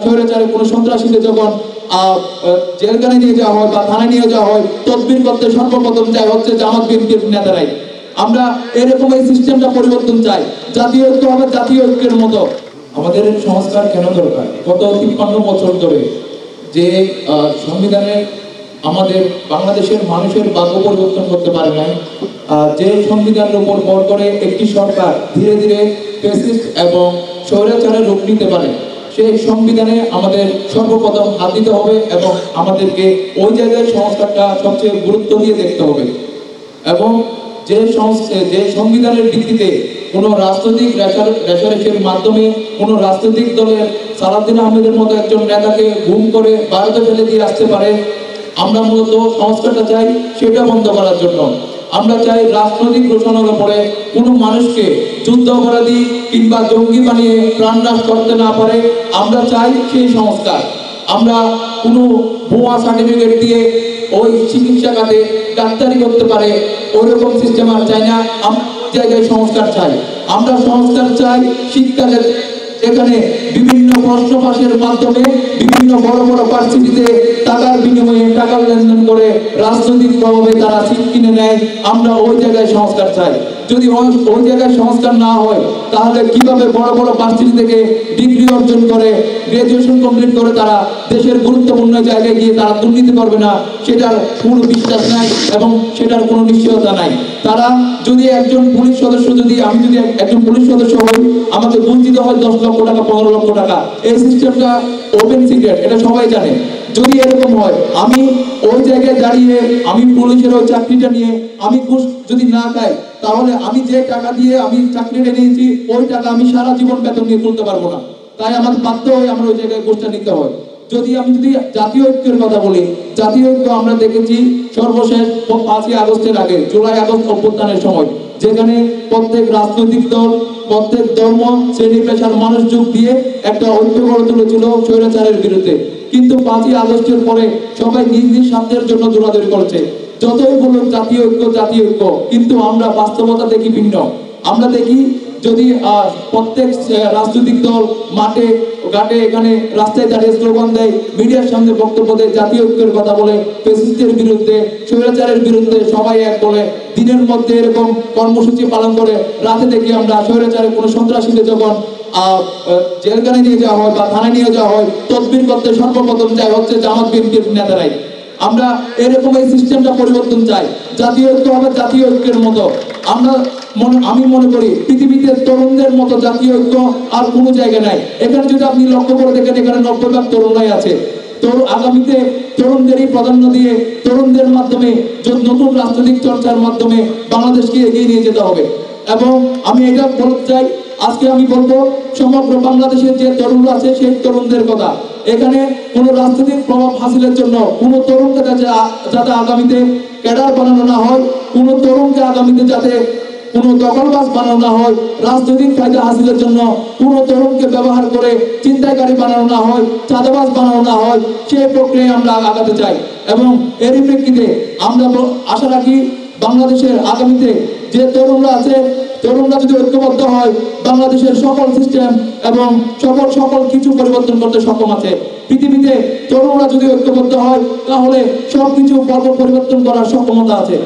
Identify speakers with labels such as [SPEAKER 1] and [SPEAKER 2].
[SPEAKER 1] স্বৈরাচারে কোনো সন্ত্রাসীকে যখন জেলখানায় নিয়ে যাওয়া হয় বা থানায় নিয়ে যাওয়া হয়, তদবির করতে সর্বপ্রথম চাই হচ্ছে জামাত বিএনপির নেতারাই। আমরা এরকম এই সিস্টেমটা পরিবর্তন চাই। জাতীয় ঐক্য হবে জাতীয় ঐক্যের মতো। আমাদের সংস্কার কেন দরকার? গত 53 বছর ধরে যে সংবিধানে আমাদের বাংলাদেশের মানুষের ভাগ্য পরিবর্তন করতে পারে নাই, যে সংবিধানের উপর ভর করে একটি সরকার ধীরে ধীরে ফ্যাসিস্ট এবং স্বৈরাচারের রূপ নিতে পারে, সেই সংবিধানে আমাদের সর্বপ্রথম হাত দিতে হবে এবং আমাদেরকে ওই জায়গায় সংস্কারটা সবচেয়ে গুরুত্ব দিয়ে দেখতে হবে। এবং যে সংবিধানের ভিত্তিতে কোনো রাজনৈতিক রেশারেশির মাধ্যমে কোনো রাজনৈতিক দলের সালাউদ্দিন আহমেদের মতো একজন নেতাকে গুম করে ভারতে ফেলে দিয়ে আসতে পারে, আমরা মূলত সংস্কারটা চাই সেটা বন্ধ করার জন্য। আমরা চাই রাজনৈতিক ঘোষণার উপরে কোনো মানুষকে যুদ্ধ অপরাধী কিংবা জঙ্গি বানিয়ে প্রাণনাশ করতে না পারে, আমরা চাই সেই সংস্কার। আমরা কোনো ভুয়া সার্টিফিকেট দিয়ে ওই চিকিৎসা খাতে ডাক্তারি করতে পারে ওইরকম সিস্টেম আর চাই না। আমরা জায়গায় সংস্কার চাই। আমরা সংস্কার চাই শিক্ষা, এখানে বিভিন্ন প্রশ্ন ফাঁসের মাধ্যমে বিভিন্ন বড় বড় ভার্সিটিতে টাকার বিনিময়ে টাকার লেনদেন করে রাজনৈতিক প্রভাবে তারা সিট কিনে নেয়। আমরা ওই জায়গায় সংস্কার চাই। যদি ওই জায়গায় সংস্কার না হয় তাহলে কিভাবে বড় বড় ভার্সিটি থেকে ডিগ্রি অর্জন করে গ্রাজুয়েশন কমপ্লিট করে তারা দেশের গুরুত্বপূর্ণ জায়গায় গিয়ে তারা দুর্নীতি করবে না, সেটার কোনো বিশ্বাস নাই এবং সেটার কোনো নিশ্চয়তা নাই। তারা যদি একজন পুলিশ সদস্য আমি যদি একজন পুলিশ সদস্য হই, আমাকে বঞ্চিত হয় 10 লক্ষ টাকা 15 লক্ষ টাকা, এই সিস্টেমটা ওপেন সিক্রেট, এটা সবাই জানে। যদি এরকম হয় আমি ওই জায়গায় দাঁড়িয়ে আমি পুলিশের ওই চাকরিটা নিয়ে আমি ঘুষ যদি না খাই, তাহলে আমি যে টাকা দিয়ে আমি চাকরিটা নিয়েছি ওই টাকা আমি সারা জীবন বেতন নিয়ে তুলতে পারবো না। তাই আমার বাধ্য হয়ে আমার ওই জায়গায় ঘুষটা নিতে হয়। আমি যদি জাতীয় ঐক্যের কথা বলি, জাতীয় ঐক্য আমরা দেখেছি সর্বশেষ 5ই আগস্টের আগে, জুলাই আগস্ট অভ্যুত্থানের সময়, যেখানে প্রত্যেক রাজনৈতিক দল, প্রত্যেক ধর্ম, শ্রেণী পেশার মানুষ যোগ দিয়ে একটা ঐক্য গড়ে তুলেছিল স্বৈরাচারের বিরুদ্ধে। কিন্তু 5ই আগস্টের পরে সবাই নিজ নিজ স্বার্থের জন্য দৌড়াদৌড়ি করছে। যতই বলুন জাতীয় ঐক্য, কিন্তু আমরা বাস্তবতা দেখি ভিন্ন। আমরা দেখি যদি প্রত্যেক রাজনৈতিক দল মাঠে ঘাটে এখানে রাস্তায় দাঁড়িয়ে স্লোগান দেয়, মিডিয়ার সামনে বক্তব্য দেয়, জাতীয় ঐক্যের কথা বলে, ফ্যাসিস্টের বিরুদ্ধে, স্বৈরাচারের বিরুদ্ধে সবাই এক বলে, দিনের মধ্যে এরকম কর্মসূচি পালন করে, রাতে দেখি আমরা স্বৈরাচারের কোনো সন্ত্রাসীকে যখন জেলখানায় নিয়ে যাওয়া হয় বা থানায় নিয়ে যাওয়া হয়, তদবির করতে সর্বপ্রথম চাই হচ্ছে জামাত বিএনপির নেতারাই। আমরা এরকম এই সিস্টেমটা পরিবর্তন চাই। জাতীয় ঐক্য হবে জাতীয় ঐক্যের মতো। আমি মনে করি পৃথিবীতে তরুণদের মতো জাতীয় ঐক্য আর কোনো জায়গা নাই। এখানে যদি আপনি লক্ষ্য করে দেখেন, এখানে 90% তরুণরাই আছে। তো আগামীতে তরুণদেরই প্রাধান্য দিয়ে তরুণদের মাধ্যমে নতুন রাজনৈতিক চর্চার মাধ্যমে বাংলাদেশকে এগিয়ে নিয়ে যেতে হবে। এবং আমি এটা বলতে চাই, আজকে আমি বলবো সমগ্র বাংলাদেশের যে তরুণরা আছে সেই তরুণদের কথা। এখানে কোনো রাজনৈতিক প্রভাব হাসিলের জন্য কোনো তরুণকে যাতে আগামীতে ক্যাডার বানানো না হয়, কোনো তরুণকে আগামীতে যাতে কোনো দখলবাজ বানানো না হয়, রাজনৈতিক ফায়দা হাসিলের জন্য কোনো তরুণকে ব্যবহার করে চিন্তাকারী বানানো না হয়, চাঁদাবাজ বানানো না হয়, সেই প্রক্রিয়ায় আমরা আগাতে চাই। এবং এরই প্রেক্ষিতে আমরা আশা রাখি বাংলাদেশের আগামীতে যে তরুণরা আছে, তরুণরা যদি ঐক্যবদ্ধ হয়, বাংলাদেশের সকল সিস্টেম এবং সকল কিছু পরিবর্তন করতে সক্ষম আছে। পৃথিবীতে তরুণরা যদি ঐক্যবদ্ধ হয় তাহলে সবকিছু পরিবর্তন করার সক্ষমতা আছে।